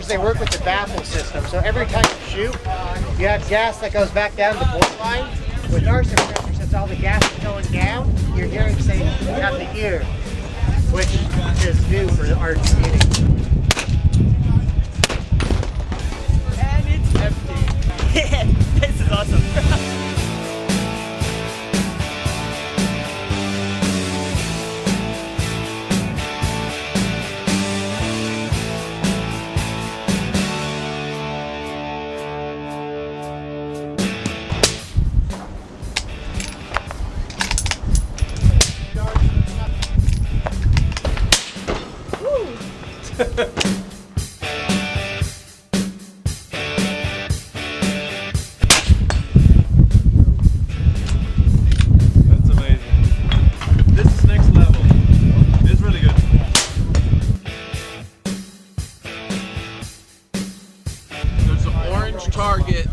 archers, they work with the baffle system. So every time you shoot, you have gas that goes back down the bore line. With our suppressor, since all the gas is going down, your hearing stays at the ear, which is new for the arch shooting. And it's empty. This is awesome. That's amazing. This is next level. It's really good. There's an orange target.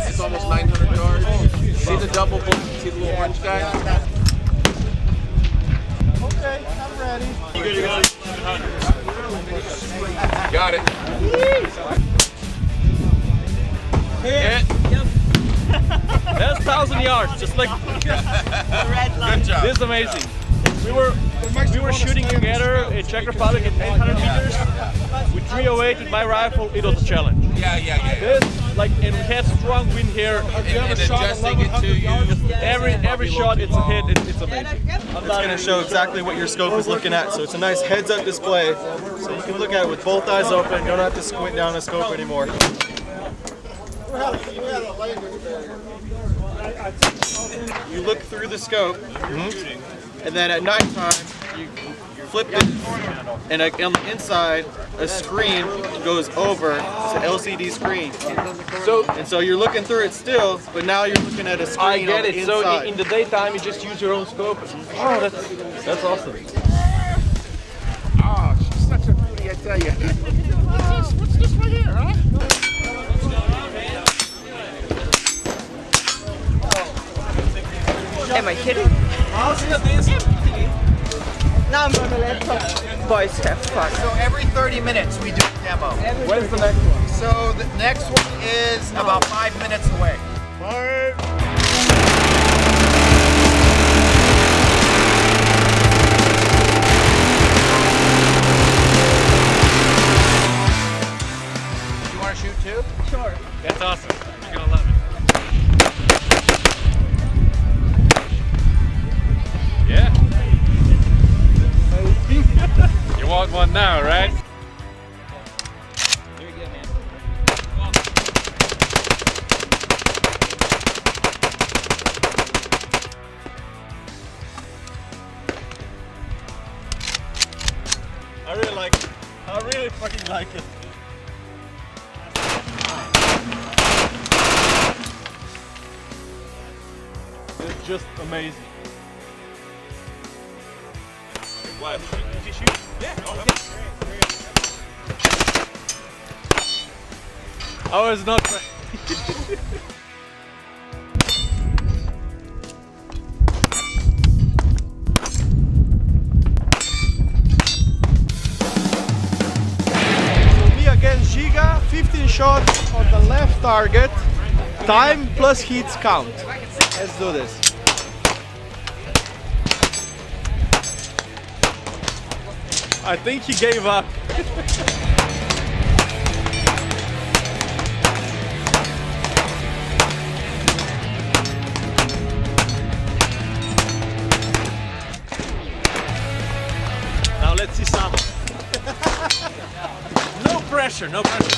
It's almost 900 yards. See the double bullet? See the little orange guy? Okay, I'm ready. You got 700. Got it. Hit. That's 1,000 yards, just like Good job. this is amazing. We were shooting together in Czech Republic at 800 meters. With 308 with my rifle, it was a challenge. Yeah. This, like, and we had strong wind here. And adjusting it to you. Every shot, it's a hit. It's amazing. It's going to show exactly what your scope is looking at. So it's a nice heads-up display. So you can look at it with both eyes open. You don't have to squint down the scope anymore. You look through the scope, and then at nighttime, you flip it, and on the inside, a screen goes over. It's an LCD screen. So you're looking through it still, but now you're looking at a screen I get on the it. So inside. in the daytime, you just use your own scope. Oh, that's awesome. Oh, she's such a beauty, I tell you. What's this right here, huh? Am I kidding? Now I'm gonna let some boys have fun. So every 30 minutes we do a demo. When's the next one? So the next one is about 5 minutes away. You want to shoot too? Sure. That's awesome. You're gonna love it. Yeah. You want one now, right? Very good, man. I really like it. I really fucking like it. It's just amazing. What? Did you shoot? Yeah. I was not. Me against Giga, 15 shots on the left target. Time plus hits count. Let's do this. I think he gave up. Now let's see some. No pressure, no pressure.